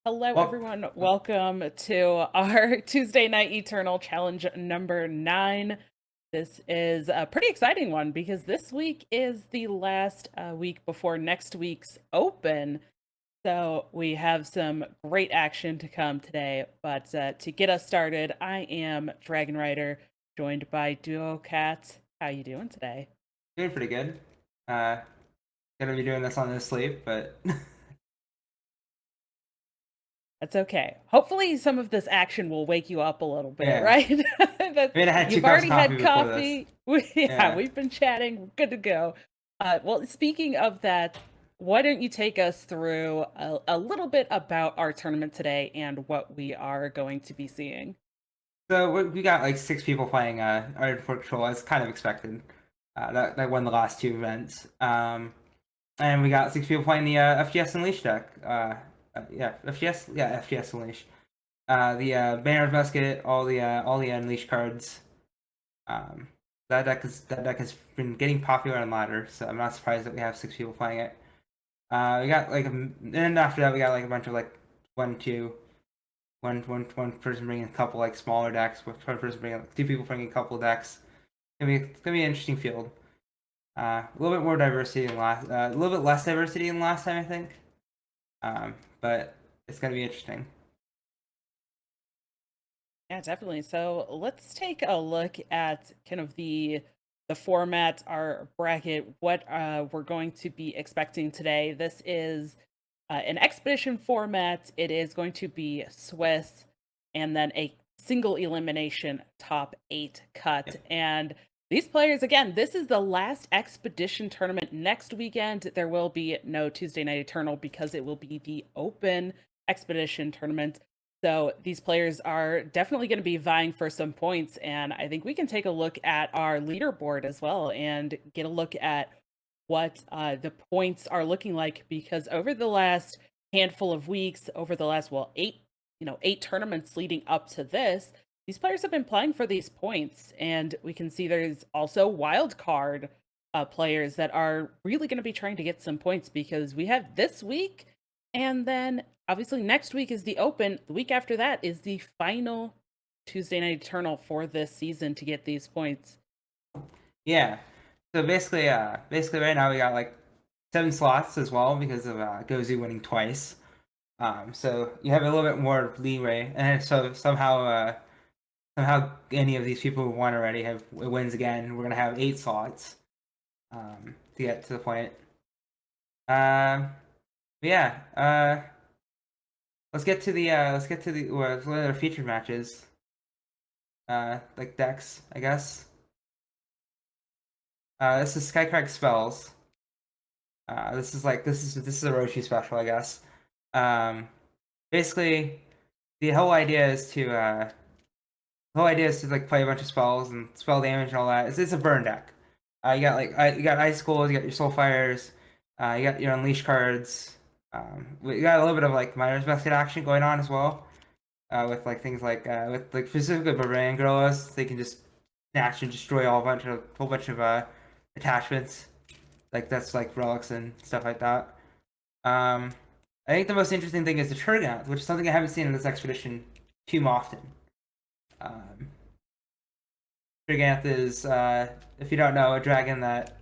Hello, Well, everyone. Welcome to our Tuesday Night Eternal Challenge number 9. This is a pretty exciting one because this week is the last week before next week's Open. So we have some great action to come today. But to get us started, I am Dragon Rider, joined by Duo Cat. How you doing today? doing pretty good. Uh, Gonna be doing this on no sleep, but That's okay. Hopefully, some of this action will wake you up a little bit, yeah. right? I mean, I had two You've cups of already coffee had before this. coffee. Yeah, Yeah. we've been chatting. We're good to go. Well, speaking of that, why don't you take us through a little bit about our tournament today and what we are going to be seeing? So we got like 6 people playing Art for Control, as kind of expected. That won the last 2 events. And we got 6 people playing the FGS Unleashed deck. Yeah, FGS, yeah, FGS Unleashed. The Banner's Musket, all the Unleashed cards. Um, that deck has been getting popular on ladder, so I'm not surprised that we have 6 people playing it. We got like, and after that we got like a bunch of like one, two, one person bringing a couple like smaller decks, one person bringing like 2 people bringing a couple decks. It's gonna be an interesting field. A little bit more diversity than last, a little bit less diversity than last time I think. But it's gonna be interesting. Yeah, definitely. So let's take a look at kind of the format, our bracket, what we're going to be expecting today. This is an expedition format. It is going to be Swiss, and then a single elimination top 8 cut. Yep. And these players, again, this is the last expedition tournament. Next weekend, there will be no Tuesday Night Eternal because it will be the open expedition tournament. So these players are definitely going to be vying for some points. And I think we can take a look at our leaderboard as well and get a look at what the points are looking like, because over the last handful of weeks, over the last, well, 8 tournaments leading up to this, these players have been playing for these points. And we can see there's also wild card players that are really going to be trying to get some points, because we have this week, and then obviously next week is the open. The week after that is the final Tuesday Night Eternal for this season to get these points. Yeah. So basically right now we got like 7 slots as well because of Gozu winning twice. So you have a little bit more leeway, and so somehow any of these people who won already have wins again. We're gonna have 8 slots to get to the point. Yeah. Let's get to the what are their featured matches? Like decks, I guess. This is Skycrack Spells. This is a Roshi special, I guess. Um, Basically, the whole idea is to like play a bunch of spells and spell damage and all that. It's a burn deck. You got ice schools, you got your soul fires, you got your unleash cards. We got a little bit of like miners basket action going on as well. With like things like with like specifically barbarian gorillas, they can just snatch and destroy whole bunch of attachments. Like that's like relics and stuff like that. Um, I think the most interesting thing is the Turgonath, which is something I haven't seen in this expedition too often. Um, Triganth is, if you don't know, a dragon that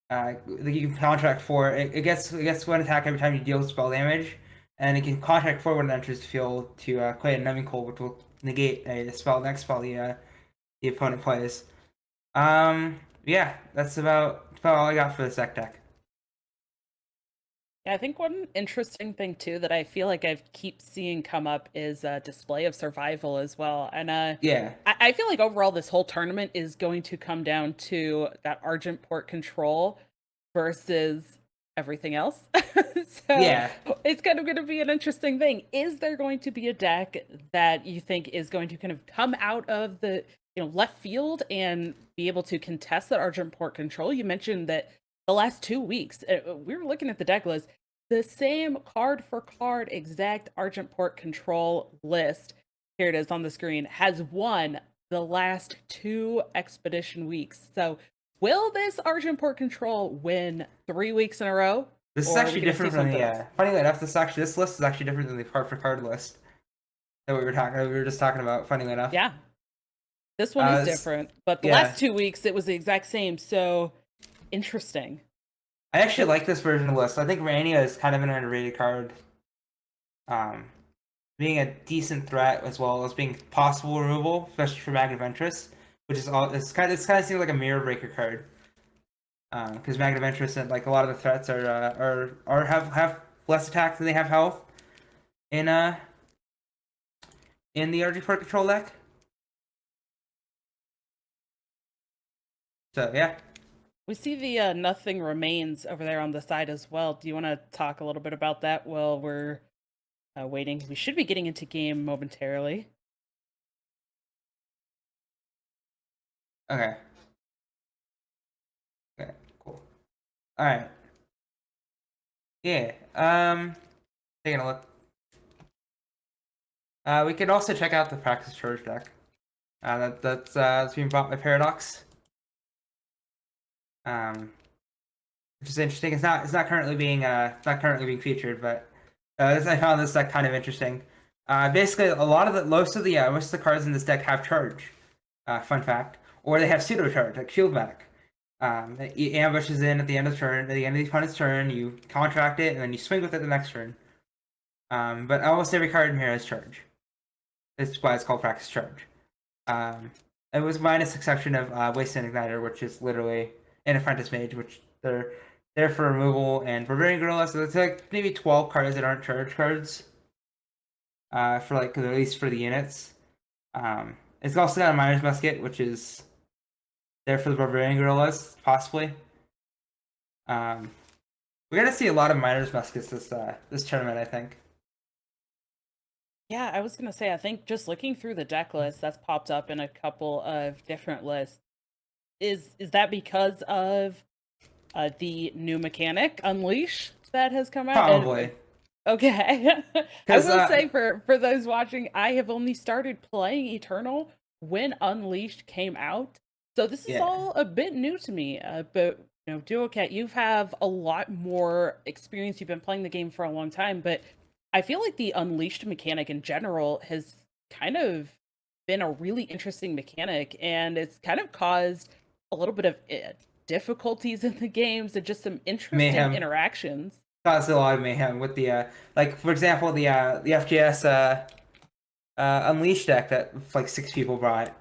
you can contract for. It gets one attack every time you deal spell damage, and it can contract for when it enters the field to create a numbing cold, which will negate a next spell the opponent plays. Yeah, that's about all I got for the deck. Yeah, I think one interesting thing too that I feel like I've keep seeing come up is a display of survival as well. And Yeah, I feel like overall this whole tournament is going to come down to that Argent port control versus everything else. So yeah, it's kind of going to be an interesting thing. Is there going to be a deck that you think is going to kind of come out of the left field and be able to contest that Argent port control? You mentioned that the last 2 weeks, we were looking at the deck list, the same card for card exact Argent port control list, here it is on the screen, has won the last 2 expedition weeks. So will this Argent port control win 3 weeks in a row? This is or are we actually going to see different from something the. else? Funny enough, this list is actually different than the card for card list that we were just talking about. Funnily enough. Yeah, this one is This, different, but the yeah, last 2 weeks it was the exact same. So interesting. I actually Let's like this version of the list. I think Rania is kind of an underrated card. Um, being a decent threat as well as being possible removal, especially for Magnet of Interest, which is all it's kind of seems like a mirror breaker card. Because Magnet of Interest and like a lot of the threats are have less attack than they have health in the RG4 control deck. So yeah. We see the Nothing Remains over there on the side as well. Do you want to talk a little bit about that while we're waiting? We should be getting into game momentarily. Okay. Okay. Cool. All right. Yeah. Taking a look. We could also check out the practice charge deck. That's being bought by Paradox. Which is interesting. It's not currently being featured, but I found this deck kind of interesting. Basically, a lot of the most of the cards in this deck have charge. Fun fact, or they have pseudo charge like Shield Medic. It ambushes in at the end of the turn. At the end of the opponent's turn, you contract it, and then you swing with it the next turn. But almost every card in here has charge. That's why it's called practice charge. It was minus exception of Wasteland Igniter, which is literally an Apprentice Mage, which they're there for removal, and Barbarian Gorilla. So it's like maybe 12 cards that aren't charge cards. For like at least for the units. It's also got a Miner's Musket, which is there for the Barbarian Gorillas, possibly. We're gonna see a lot of Miner's Muskets this tournament, I think. Yeah, I was gonna say, I think just looking through the deck list that's popped up in a couple of different lists, is that because of the new mechanic Unleash that has come out? Probably. Okay. I 'Cause, will say for those watching, I have only started playing Eternal when Unleashed came out. So this is Yeah. all a bit new to me. But Duocat, you have a lot more experience. You've been playing the game for a long time, but I feel like the Unleashed mechanic in general has kind of been a really interesting mechanic, and it's kind of caused a little bit of difficulties in the games and just some interesting Mayhem. interactions. Caused a lot of mayhem with the like for example the FGS Unleashed deck that like 6 people brought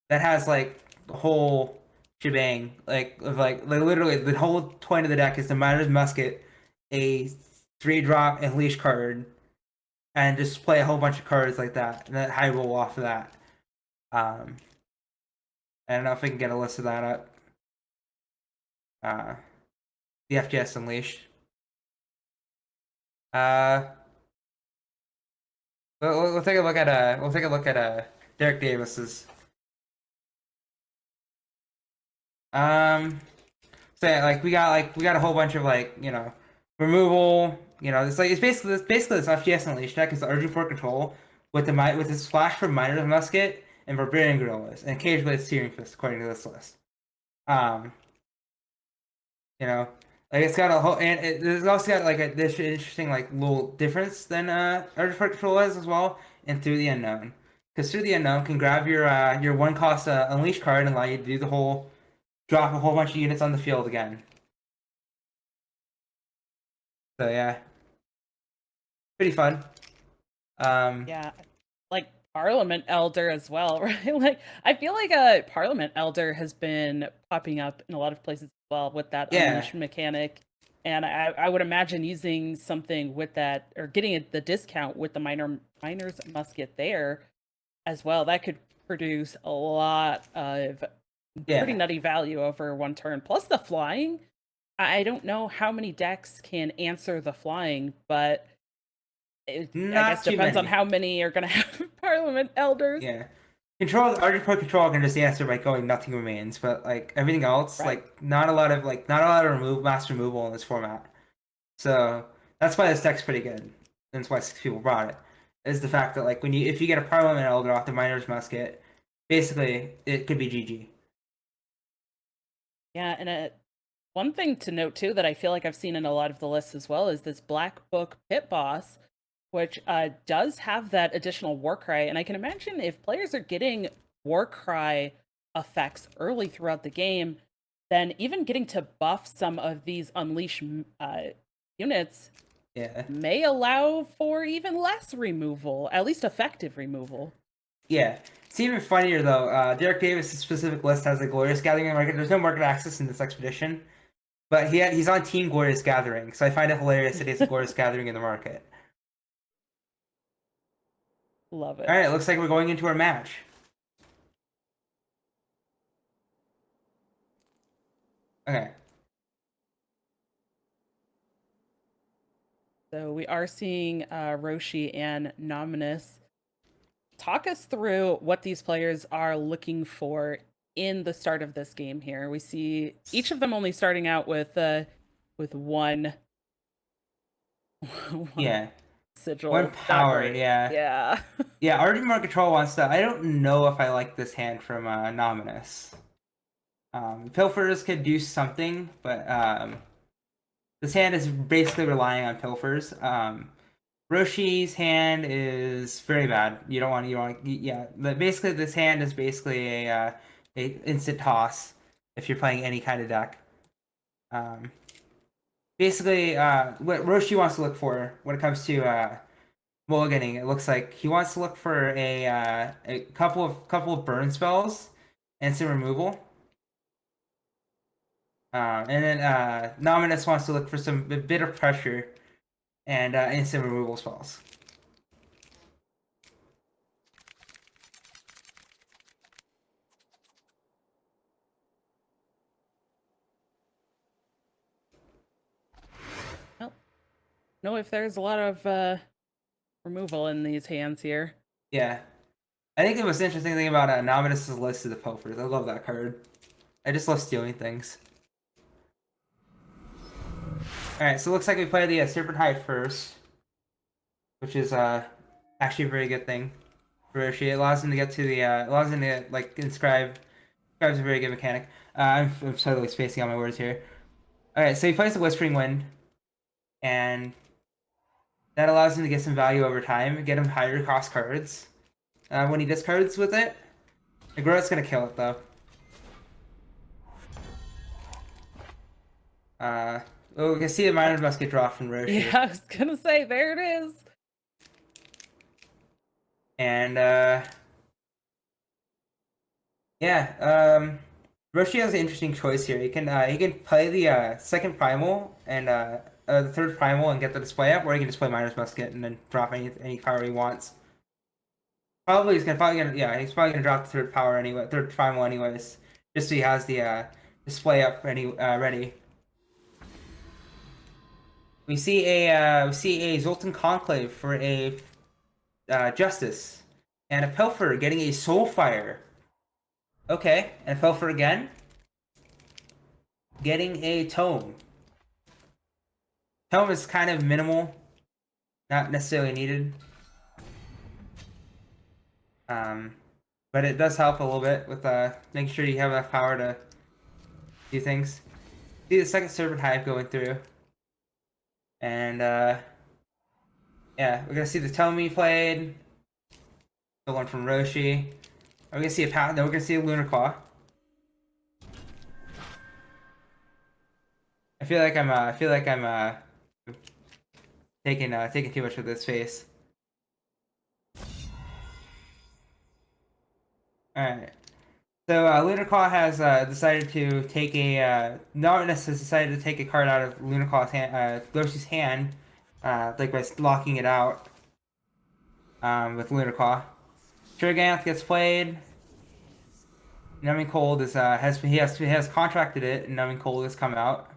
that has like the whole shebang like literally the whole point of the deck is the Miner's Musket, a 3-drop Unleash card, and just play a whole bunch of cards like that and then high roll off of that. I don't know if I can get a list of that up. The FGS Unleashed. Uh, we'll take a look at Derek Davis's. Um, so yeah, we got a whole bunch of removal. It's basically this FGS Unleashed deck is the RG4 control with its splash from Miner's Musket and Barbarian Gorillas, and occasionally it's Searing Fist according to this list. Um, like it's got a whole, and it's also got like this interesting like little difference than RG4 control has as well, and Through the Unknown, because Through the Unknown can grab your 1-cost Unleash card and allow you to do the whole drop a whole bunch of units on the field again. So yeah, pretty fun. Yeah, like Parliament Elder as well, right? Like I feel like Parliament Elder has been popping up in a lot of places as well with that Yeah. Unleash mechanic. And I would imagine using something with that or getting the discount with the Miner's Musket there as well. That could produce a lot of pretty nutty value over one turn. Plus the flying. I don't know how many decks can answer the flying, but I guess Not too depends on many. how many are going to have Parliament Elders. Yeah. RG4 control can just answer by going Nothing Remains, but like everything else, Right. not a lot of mass removal in this format. So that's why this deck's pretty good. That's why 6 people brought it. Is the fact that like if you get a Parliament Elder off the Miner's Musket, basically it could be GG. Yeah, and One thing to note too that I feel like I've seen in a lot of the lists as well is this Black Book Pit Boss, which does have that additional Warcry. And I can imagine if players are getting Warcry effects early throughout the game, then even getting to buff some of these Unleash units Yeah. may allow for even less removal, at least effective removal. Yeah. It's even funnier though. Derek Davis' specific list has a Glorious Gathering market. There's no market access in this expedition, but he's on Team Glorious Gathering, so I find it hilarious that he has a Glorious Gathering in the market. Love All it. right, looks like we're going into our match. Okay. So we are seeing Roshi and Nauminous. Talk us through what these players are looking for in the start of this game here. We see each of them only starting out with one one Yeah. One sigil. Not power. great. Yeah. Yeah. Yeah. Arden Mark Control wants to. I don't know if I like this hand from Nauminous. Pilfers could do something, but this hand is basically relying on pilfers. Roshi's hand is very bad. Yeah. Basically, this hand is basically a instant toss if you're playing any kind of deck. Basically, what Roshi wants to look for when it comes to mulliganing, it looks like he wants to look for a couple of burn spells and some removal. And then Nominus wants to look for a bit of pressure and instant removal spells. Well, know if there's a lot of removal in these hands here. Yeah. I think the most interesting thing about Nominus' list is the Pilfers. I love that card. I just love stealing things. Alright, so it looks like we play the Serpent Hide first, which is actually a very good thing for Roshi. It allows him to get to the, allows him to, like, inscribe. Inscribe's a very good mechanic. I'm totally spacing on my words here. Alright, so he plays the Whispering Wind, and that allows him to get some value over time, get him higher cost cards. When he discards with it, the Growth's gonna kill it though. Oh, we can see the Miner's Musket draw from Roshi. Yeah, I was gonna say, there it is. And Roshi has an interesting choice here. He can play the second primal and the third primal and get the display up, or he can just play Miner's Musket and then drop any power he wants. He's probably gonna drop the third power anyway, third primal anyways, just so he has the display up ready. We see a Zoltan Conclave for a Justice, and a Pilfer getting a Soulfire. Okay, and a Pilfer again, getting a Tome. Tome is kind of minimal, not necessarily needed. But it does help a little bit with making sure you have enough power to do things. See the second Serpent Hive going through. And yeah, we're gonna see the Tomy played. The one from Roshi. We're gonna see a Then we're gonna see a Lunar Claw. I feel like I'm taking too much of this face. Alright. So Lunar Claw has decided to take a Nauminous has decided to take a card out of Lunar Claw's hand, Roshi's hand, like by locking it out with Lunar Claw. Trigganth gets played. Numbing Cold is has contracted it, and Numbing Cold has come out.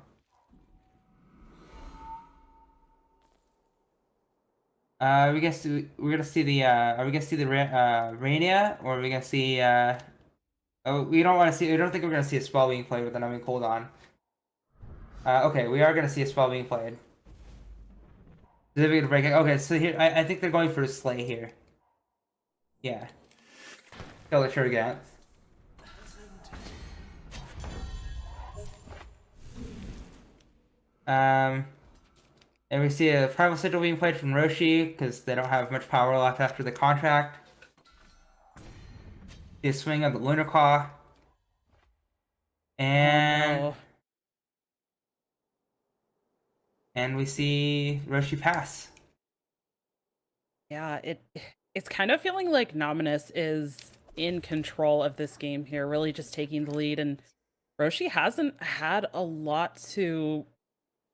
We're gonna see the are we gonna see the Rainia, or are we gonna see oh, we don't want to see. I don't think we're gonna see a spell being played with the Numbing Cold on. Okay, we are gonna see a spell being played. Specifically to break it. Okay, so here I think they're going for a Slay here. Yeah. Kill the Trigganth. Um, and we see a Primal Sigil being played from Roshi because they don't have much power left after the contract. The swing of the Lunar Claw. Oh And no. we see Roshi pass. Yeah, it's kind of feeling like Nauminous is in control of this game here, really just taking the lead, and Roshi hasn't had a lot to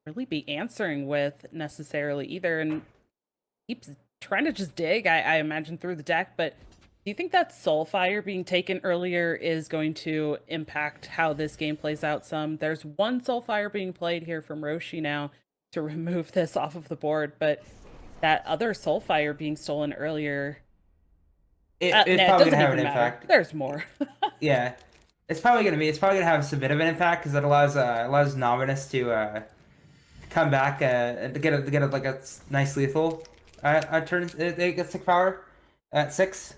really be answering with necessarily either, and keeps trying to just dig, I imagine, through the deck. But do you think that Soulfire being taken earlier is going to impact how this game plays out some? There's one Soulfire being played here from Roshi now to remove this off of the board, but that other Soulfire being stolen earlier, It's nah, it probably gonna doesn't have an even matter. impact. There's more. Yeah, it's probably gonna have a bit of an impact because it allows Nominus to come back and to get a, like a nice lethal turn. It gets 6 power at 6,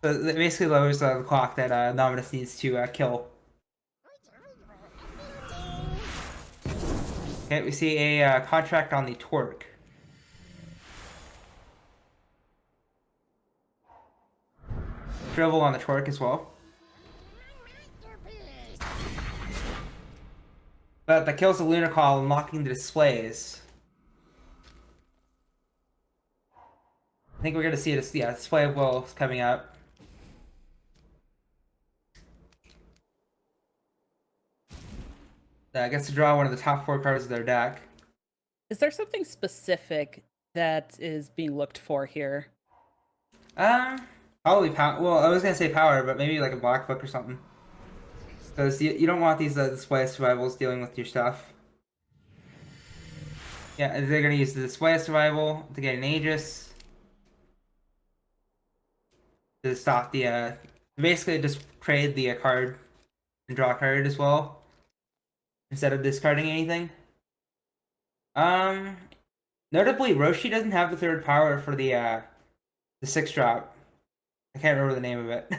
so it basically lowers the clock that Nominus needs to kill. Okay, we see a contract on the Torque. Dribble on the Torque as well. But that kills the Lunar Call, unlocking the displays. I think we're gonna see this, yeah, display of wills coming up. Gets to draw one of the top 4 cards of their deck. Is there something specific that is being looked for here? Probably power. Well, I was gonna say power, but maybe like a black book or something. Because you don't want these display survivals dealing with your stuff. Yeah, they're gonna use the display survival to get an Aegis. To stop the basically just trade the card and draw a card as well. Instead of discarding anything. Um Notably Roshi doesn't have the 3rd power for the 6-drop. I can't remember the name of it.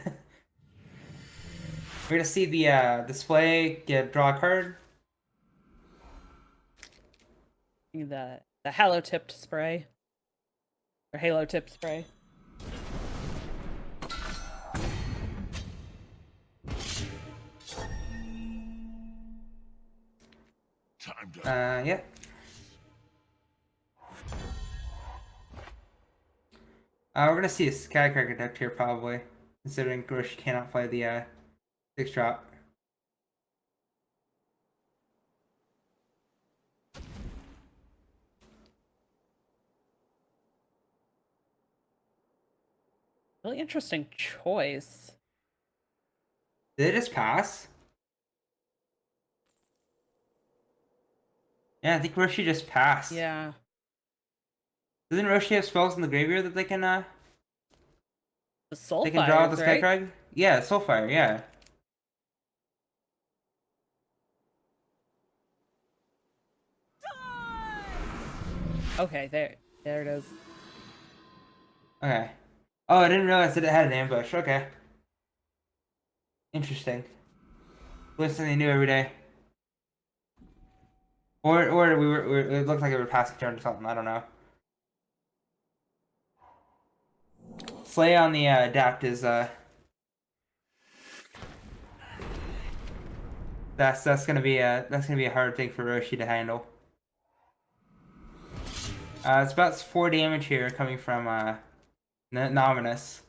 We're gonna see the display draw a card. The halo tipped spray or halo tipped spray. Yeah. We're gonna see a Skycracker deck here probably, considering Roshi cannot play the 6-drop. Really interesting choice. Did it just pass? Yeah, I think Roshi just passed. Yeah. Doesn't Roshi have spells in the graveyard that they can The draw with Soulfires, the right? Skycrag? Yeah, Soulfire, yeah. Okay, there it is. Okay. Oh, I didn't realize that it had an ambush. Okay. Interesting. Learn something new every day. Or it looked like it would pass a turn or something. I don't know. Slay on the adapt is that's gonna be a hard thing for Roshi to handle. It's about 4 damage here coming from Nauminous.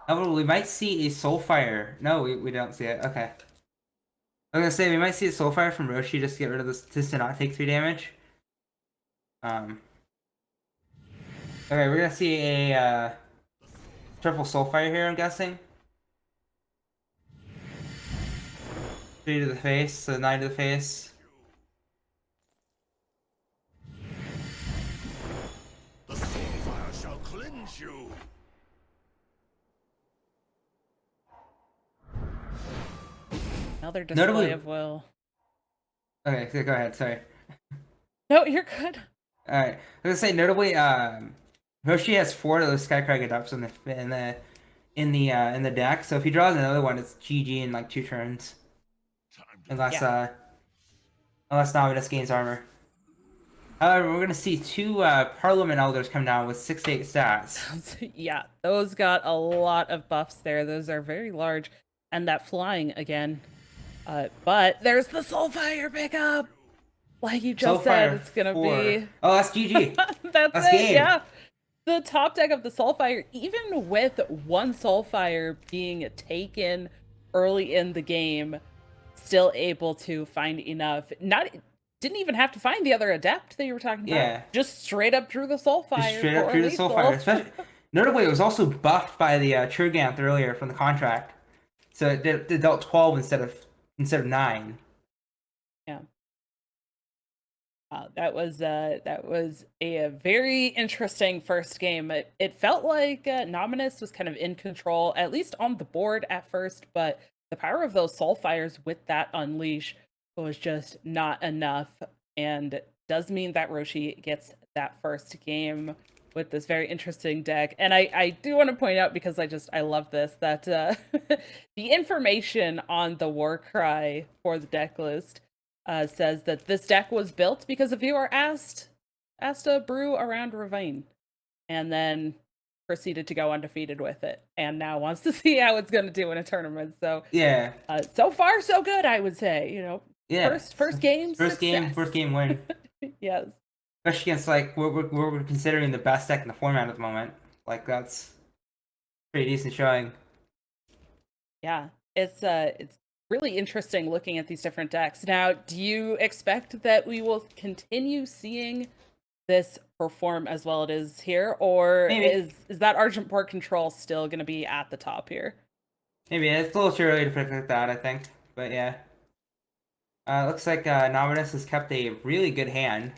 Oh, we might see a Soulfire. No, we don't see it. Okay. I was gonna say we might see a Soulfire from Roshi just to get rid of this, just to not take 3 damage. Okay, we're gonna see a triple Soulfire here, I'm guessing. 3 to the face, so 9 to the face. The Soulfire shall cleanse you. Another display Notably- of will. Okay, so go ahead. Sorry. No, you're good. All right. I was gonna say notably, Roshi has 4 of those Skycrag adapts in the deck. So if he draws another one, it's GG in like 2 turns. Time to unless Yeah. unless Nauminous gains armor. However, we're gonna see two Parliament Elders come down with 6 to 8 stats. Yeah, those got a lot of buffs there. Those are very large. And that flying again. But there's the Soulfire pickup. Like you just said, Soulfire it's gonna 4. be Oh, that's GG. that's That's it, game. yeah. The top deck of the Soulfire, even with one Soulfire being taken early in the game, still able to find enough. Not didn't even have to find the other adept that you were talking about. Yeah. Just straight up drew the Just Soulfire straight up for drew the lethal. Soulfire. Especially, notably, it was also buffed by the Triganth earlier from the contract, so it dealt 12 instead of 9. Yeah. That was a very interesting first game. It felt like Nauminous was kind of in control, at least on the board at first, but the power of those Soulfires with that unleash was just not enough, and does mean that Roshi gets that first game with this very interesting deck. And I do want to point out, because I love this, that the information on the war cry for the deck list says that this deck was built because a viewer asked to brew around Ravine, and then proceeded to go undefeated with it, and now wants to see how it's going to do in a tournament. So Yeah. so far so good, I would say. Yeah. First game, First game win. Yes. Especially against like we're considering the best deck in the format at the moment. Like that's pretty decent showing. Yeah, it's really interesting looking at these different decks. Now, do you expect that we will continue seeing this perform as well it is here, or Maybe. is that Argent Port Control still going to be at the top here? Maybe it's a little too early to predict that, I think. But yeah. Looks like Nauminous has kept a really good hand.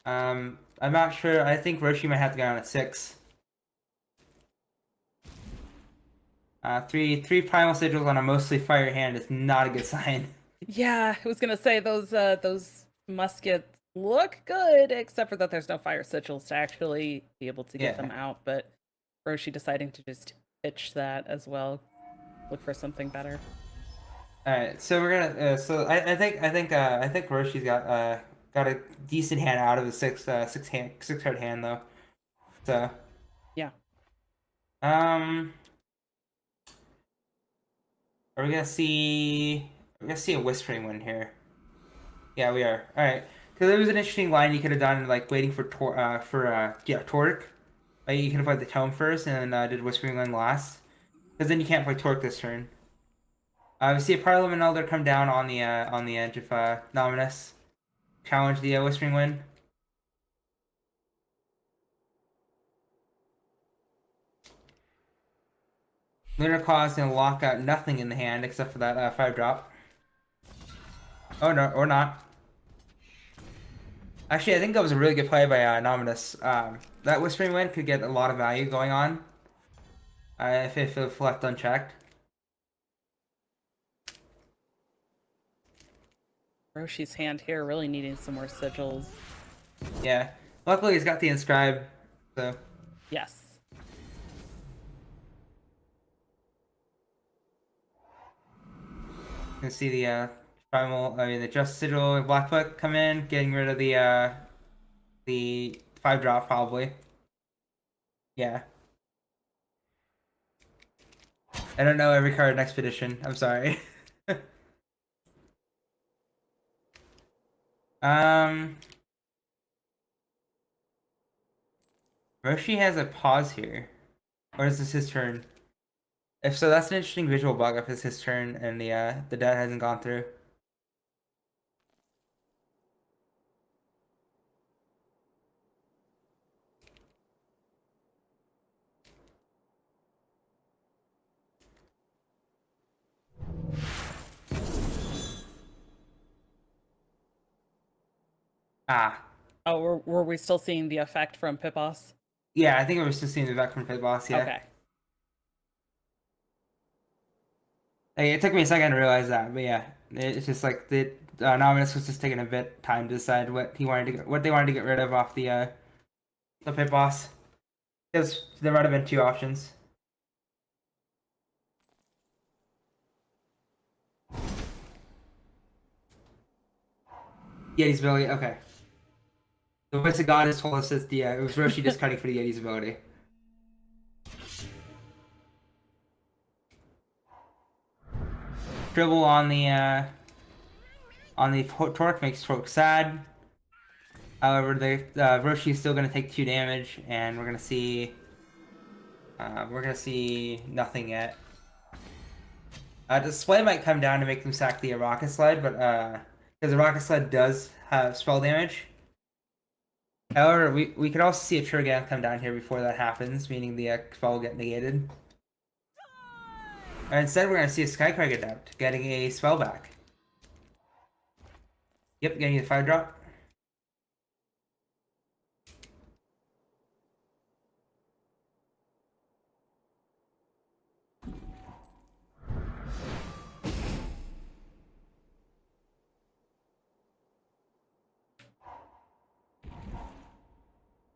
I'm not sure. I think Roshi might have to go on at 6. Three primal sigils on a mostly fire hand is not a good sign. Yeah, I was gonna say those muskets look good, except for that there's no fire sigils to actually be able to get them out. But Roshi deciding to just pitch that as well, look for something better. All right, so we're gonna. So I think Roshi's got a decent hand out of the 6 card hand though. So Yeah. are we gonna see? We're gonna see a Whispering Wind here. Yeah, we are. All right, because there was an interesting line you could have done, like waiting for Torque. Like you could have played the Tome first and then did Whispering Wind last, because then you can't play Torque this turn. We see a Parliament Elder come down on the edge of Nauminous, challenge the Whispering Wind. Lunar Claw is going to lock out nothing in the hand except for that 5-drop. Oh no, or not. Actually, I think that was a really good play by Nauminous. That Whispering Wind could get a lot of value going on if it left unchecked. Roshi's hand here really needing some more sigils. Yeah. Luckily, he's got the Inscribe, so. Yes. You can see the the Just Sigil and Blackfoot come in, getting rid of the 5-drop probably. Yeah. I don't know every card in Expedition. I'm sorry. Roshi has a pause here. Or is this his turn? If so, that's an interesting visual bug if it's his turn and the debt hasn't gone through. Ah. Oh, were we still seeing the effect from Pit Boss? Yeah, I think I was just seeing the back from Pit Boss, yeah. Okay. Like, it took me a second to realize that, but yeah. It's just like the Nauminous was just taking a bit time to decide what they wanted to get rid of off the Pit Boss. Because there might have been 2 options. Yeti's ability. Okay. The voice of God has told us that it was Roshi just cutting for the Yeti's ability. Dribble on the Torque makes Torque sad. However, Roshi is still going to take 2 damage, and we're going to see nothing yet. The sled might come down to make them sack the rocket sled, but because the rocket sled does have spell damage. However, we could also see a Turgan come down here before that happens, meaning the spell will get negated. And instead, we're going to see a Skycrag Adept getting a spell back. Yep, getting a 5-drop.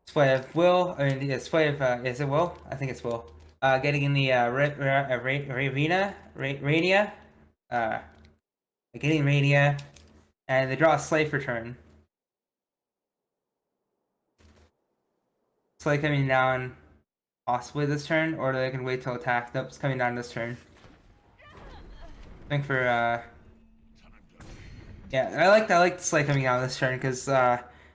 Display of Will, I mean, the display of, is it Will? I think it's Will. Getting in the Rania, getting Rania, and they draw a Slave for turn. Slave coming down possibly this turn, or they can wait till attack. Nope, it's coming down this turn. I think for, yeah, I like the Slave coming down this turn, because,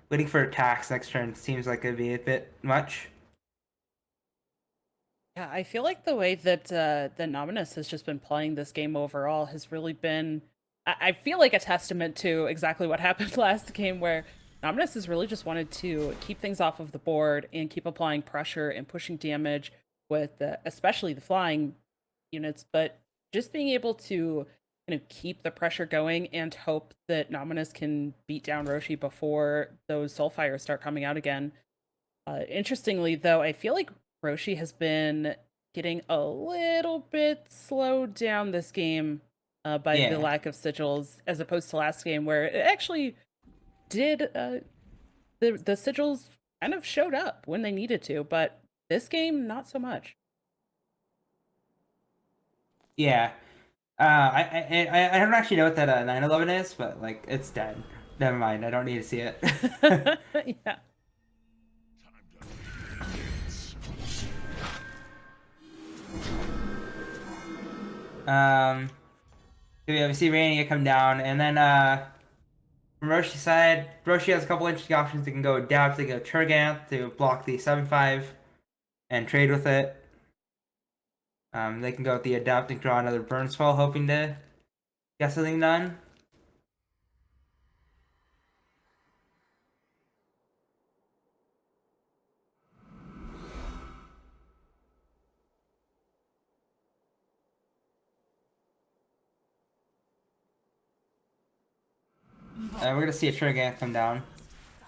waiting for attacks next turn seems like it'd be a bit much. Yeah, I feel like the way that the Nauminous has just been playing this game overall has really been, I feel like a testament to exactly what happened last game, where Nauminous has really just wanted to keep things off of the board and keep applying pressure and pushing damage with especially the flying units, but just being able to kind of keep the pressure going and hope that Nauminous can beat down Roshi before those Soulfires start coming out again. Interestingly, though, I feel like Roshi has been getting a little bit slowed down this game by the lack of sigils, as opposed to last game where it actually did the sigils kind of showed up when they needed to, but this game not so much. Yeah, I don't actually know what that 911 is, but like it's dead. Never mind, I don't need to see it. Yeah. So yeah, we see Rania come down, and then from Roshi's side, Roshi has a couple interesting options. They can go Adapt, they can go Turganth to block the 7/5 and trade with it. They can go with the Adapt and draw another burn spell, hoping to get something done. We're gonna see a Turganth come down,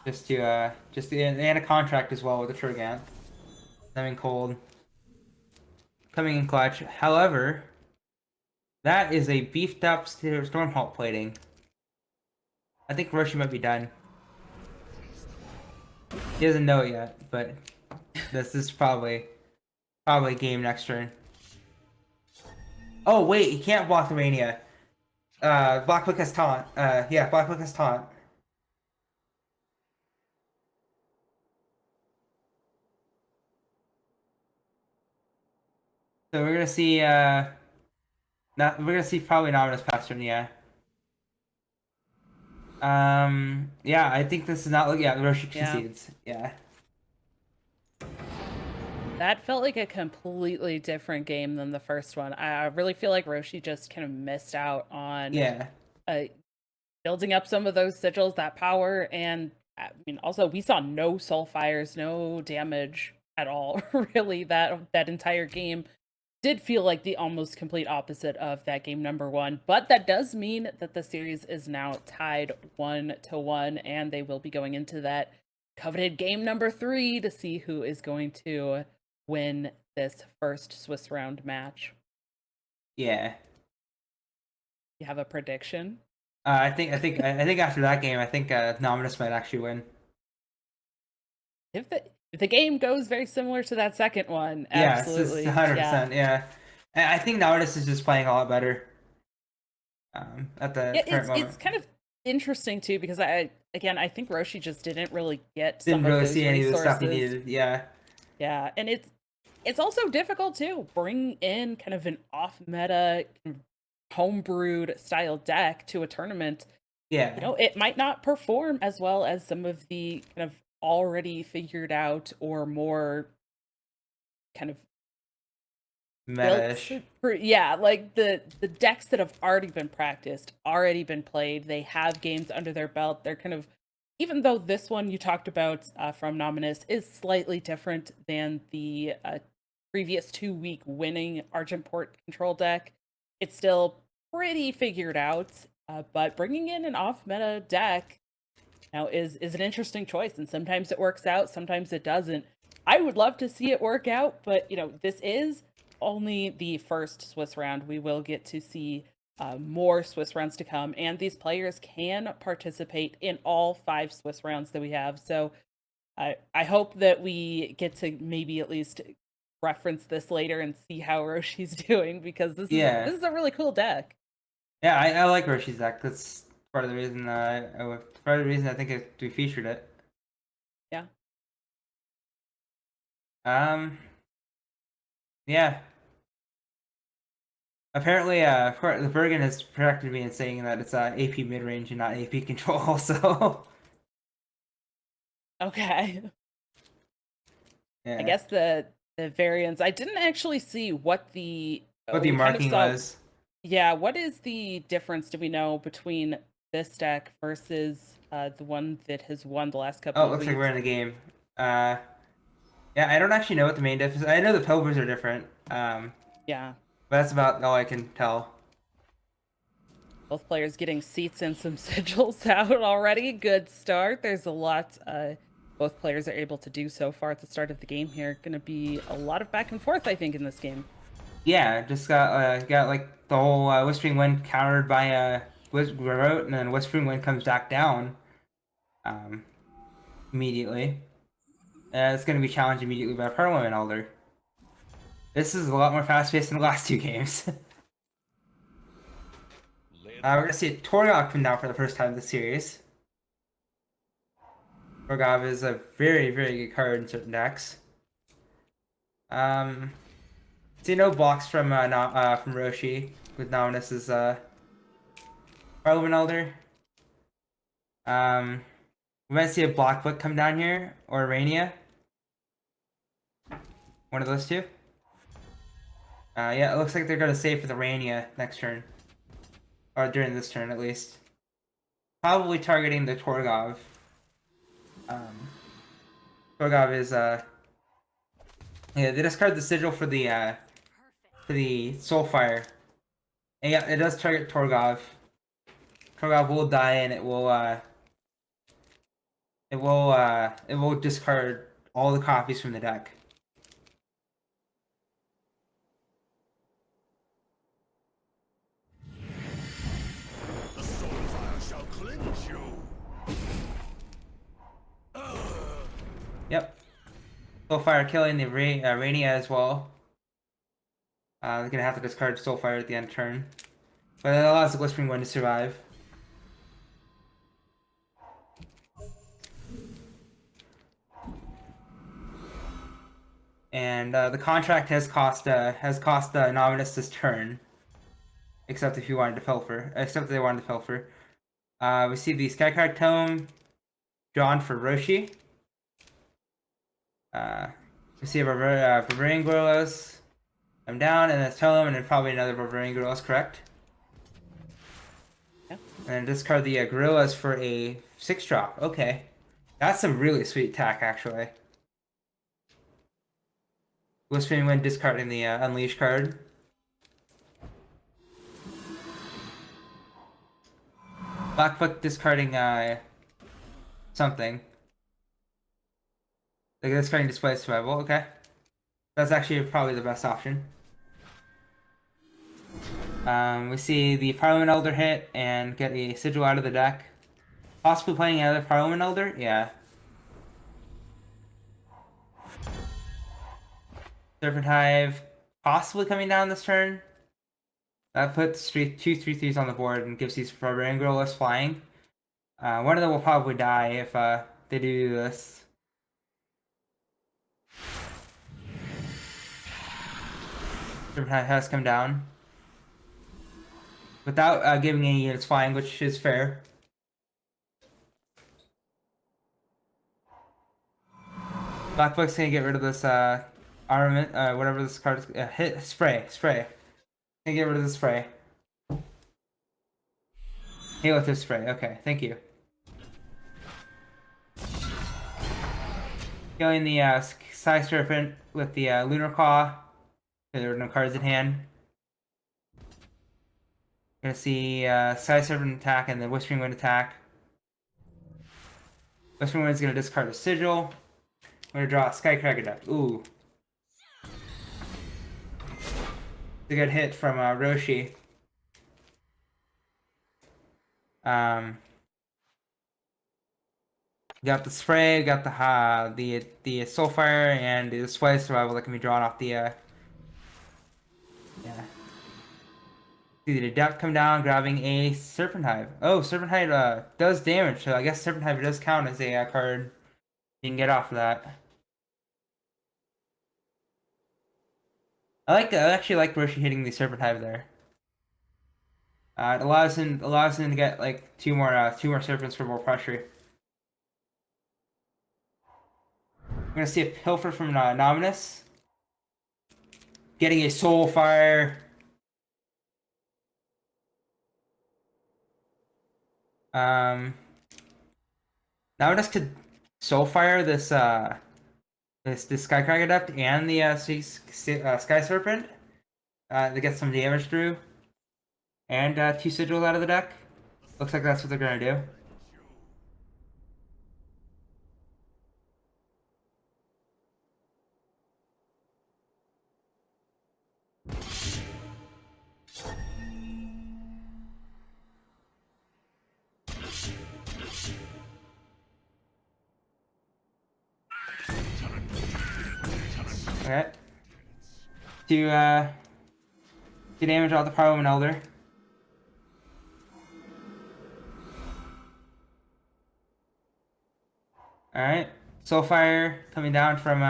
just and a contract as well with the Turganth. Coming cold, coming in clutch. However, that is a beefed up Stormhawk plating. I think Roshi might be done. He doesn't know it yet, but this is probably game next turn. Oh wait, he can't block the Mania. Blackbook has taunt. Yeah, Blackbook has taunt. So we're gonna see we're gonna see probably Nauminous pass turn, yeah. Yeah, I think this is not like, yeah, Roshi concedes. Yeah. That felt like a completely different game than the first one. I really feel like Roshi just kind of missed out on building up some of those sigils, that power, and I mean, also we saw no Soulfires, no damage at all. Really, that entire game did feel like the almost complete opposite of that game number 1. But that does mean that the series is now tied 1-1, and they will be going into that coveted game number 3 to see who is going to win this first Swiss round match. Yeah. You have a prediction? I think after that game, I think Nauminous might actually win. If the game goes very similar to that second one, absolutely. Yeah, 100%. Yeah. And I think Nauminous is just playing a lot better. At the current moment. It's kind of interesting too because I think Roshi just didn't really get Didn't some of really those see any of the stuff he resources. needed. Yeah. Yeah, and it's also difficult too. Bring in kind of an off meta homebrewed style deck to a tournament. You Yeah. know, it might not perform as well as some of the kind of already figured out or more kind of built Meta-ish. yeah, like the decks that have already been practiced, already been played, they have games under their belt. They're kind of, even though this one you talked about from Nauminous is slightly different than the previous 2 week winning Argentport control deck, it's still pretty figured out. But bringing in an off meta deck now is an interesting choice, and sometimes it works out, sometimes it doesn't. I would love to see it work out, but you know, this is only the first Swiss round. We will get to see more Swiss rounds to come, and these players can participate in all 5 Swiss rounds that we have. So I hope that we get to maybe at least reference this later and see how Roshi's doing, because Yeah. this is a really cool deck. Yeah, I like Roshi's deck. That's part of the reason part of the reason I think we featured it. Yeah. Yeah. Apparently, the Bergen has corrected me in saying that it's AP mid range and not AP control. So Okay. I yeah, guess the variants. I didn't actually see what the what the we kind of marking saw. was. Yeah, what is the difference? Do we know between this deck versus the one that has won the last Oh, couple it of looks like weeks? we're in the game. Uh, yeah, I don't actually know what the main difference. I know the Pilbers are different. Yeah, But that's about all I can tell. both players getting seats and some sigils out already. Good start. There's a lot both players are able to do so far at the start of the game here. Going to be a lot of back and forth, I think, in this game. Yeah, just got like the whole Whispering Wind countered by Garrote, and then Whispering Wind comes back down um, immediately. It's going to be challenged immediately by Parliament Elder. This is a lot more fast paced than the last 2 games. We're going to see Torgov come down for the first time this series. Torgov is a very, very good card in certain decks. See no blocks from Roshi with Nauminous as Parliament Elder. We might see a Blackfoot come down here or Rania. One of those two. Yeah, it looks like they're gonna save for the Rania next turn, or during this turn at least. Probably targeting the Torgov. Torgov is yeah, they discard the sigil for the Soulfire. And yeah, it does target Torgov. Torgov will die, and it will discard all the copies from the deck. The soulfire shall cleanse you. Yep. Soulfire killing the Rania as well. They're gonna have to discard Soulfire at the end of turn. But it allows the Whispering Wind to survive. And the contract has cost Nauminous this turn. Except if you wanted to Pilfer. Except if they wanted to Pilfer. We see the Skycard Tome drawn for Roshi. We see a Barbarian Gorillas come down, and then Tome, and then probably another Barbarian Gorillas, correct? Yeah. And then discard the Gorillas for a 6-drop. Okay. That's some really sweet attack, actually. Whispering Wind discarding the Unleash card. Blackfoot discarding something. Like discarding Display Survival, okay. That's actually probably the best option. We see the Parliament Elder hit and get a Sigil out of the deck. Possibly playing another Parliament Elder? Yeah. Serpent Hive possibly coming down this turn. That puts 2 3/3s on the board and gives these Barbarian Gorillas flying. One of them will probably die if they do this. Serpentine has come down without giving any units flying, which is fair. Black Book's gonna get rid of this armament, whatever this card is. Hit spray. Gonna get rid of the spray. Halo to spray. Okay, thank you. Killing the Sky Serpent with the Lunar Claw. There are no cards in hand. Gonna see Sky Serpent attack and the Whispering Wind attack. Whispering Wind's gonna discard a Sigil. I'm gonna draw a Skycracker deck. Ooh. It's a good hit from Roshi. Got the spray, got the Soulfire, and the Display Survival that can be drawn off the yeah. See the Adept come down, grabbing a Serpent Hive. Oh, Serpent Hive does damage, so I guess Serpent Hive does count as a card you can get off of that. I actually like Roshi hitting the Serpent Hive there. It allows him to get like two more serpents for more pressure. I'm gonna see a Pilfer from Nauminous. Getting a Soulfire. Nauminous could Soulfire this this Skycracker Adept and the Sky Serpent to get some damage through, and 2 sigils out of the deck. Looks like that's what they're gonna do. Okay. To damage out the Parliament Elder. Alright. Soulfire coming down from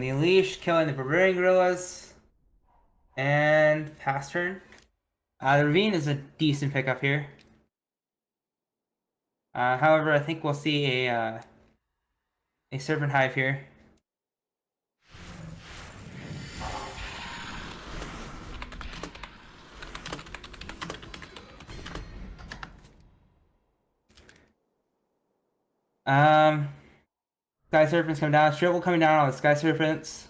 the Unleash, killing the Barbarian Gorillas. And pass turn. The Ravine is a decent pickup here. However, I think we'll see a Serpent Hive here. Sky Serpents come down. Shrivel coming down on the Sky Serpents.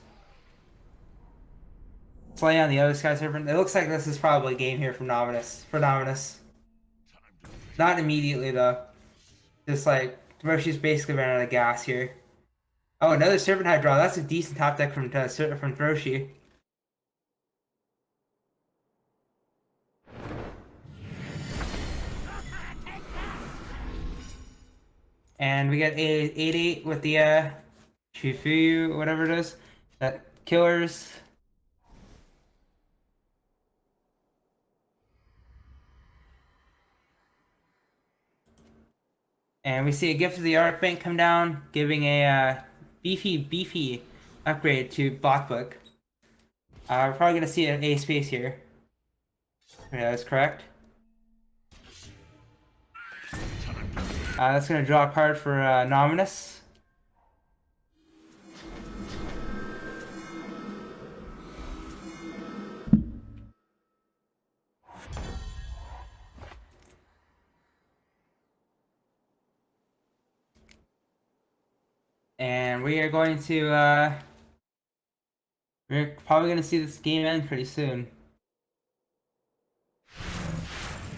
Slay on the other Sky Serpent. It looks like this is probably a game here from Nauminous. Not immediately though. Just like Roshi's basically ran out of gas here. Oh, another Serpent Hive draw. That's a decent top deck from Roshi. And we get a 8/8 with the Shifuyu, whatever it is. That killers. And we see a Gift of the Arc Bank come down, giving a beefy upgrade to Black Book. We're probably going to see an A space here. Yeah, that's correct. That's going to draw a card for Nauminous. And we are going to, we're probably going to see this game end pretty soon.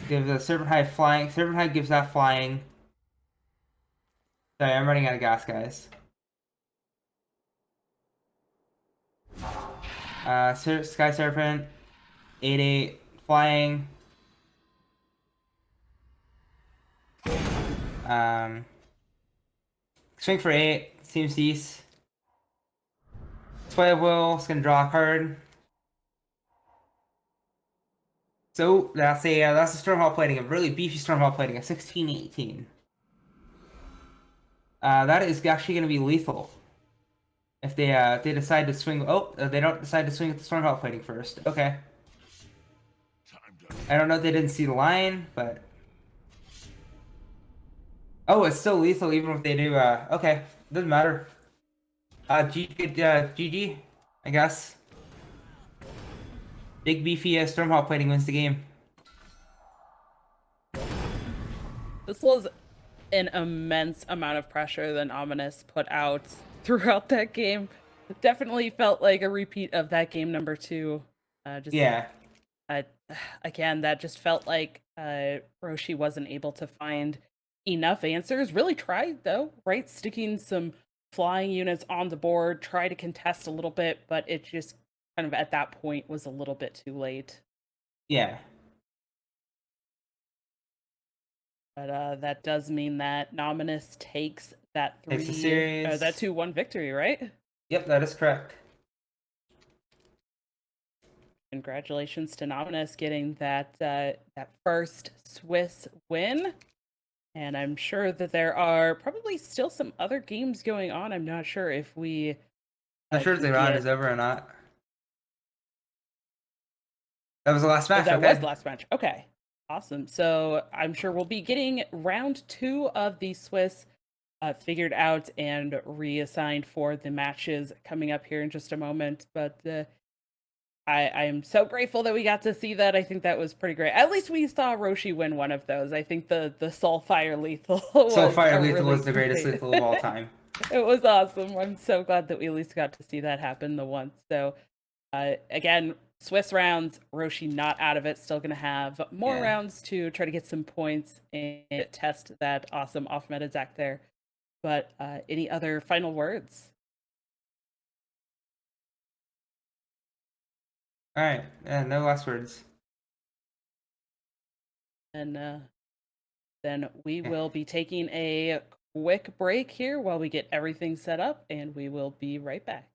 Give the Serpent Hive flying. Serpent Hive gives that flying. Sorry, I'm running out of gas, guys. Sky Serpent, 8/8, flying. Swing for 8, seems decent. Sway of Will is gonna draw a card. So that's a Stormhawk plating, a really beefy Stormhawk plating, a 16-18. That is actually going to be lethal if they decide to swing. Oh, they don't decide to swing at the Stormhawk plating first. Okay. Time to I don't know if they didn't see the line, but oh, it's still lethal even if they do. Okay, doesn't matter. GG, I guess. Big beefy Stormhawk plating wins the game. This was an immense amount of pressure that Nauminous put out throughout that game. It definitely felt like a repeat of that game number 2. Yeah, Uh, again, that just felt like Roshi wasn't able to find enough answers. Really tried though, right? Sticking some flying units on the board, try to contest a little bit, but it just kind of at that point was a little bit too late. yeah. But that does mean that Nauminous takes that Takes the series. that 2-1 victory, right? Yep, that is correct. Congratulations to Nauminous getting that that first Swiss win. And I'm sure that there are probably still some other games going on. I'm not sure if we Not sure if can the round get- is over or not. That was the last Oh, match. that Okay. was the last match. Okay. Awesome. So I'm sure we'll be getting round 2 of the Swiss figured out and reassigned for the matches coming up here in just a moment. But I am so grateful that we got to see that. I think that was pretty great. At least we saw Roshi win one of those. I think the Soulfire Lethal was Soulfire a Lethal really was the greatest great- lethal of all time. It was awesome. I'm so glad that we at least got to see that happen the once. So again, Swiss rounds, Roshi not out of it. Still going to have more Yeah. rounds to try to get some points and test that awesome off meta deck there. But any other final words? All right. No last words. And then we Yeah. will be taking a quick break here while we get everything set up, and we will be right back.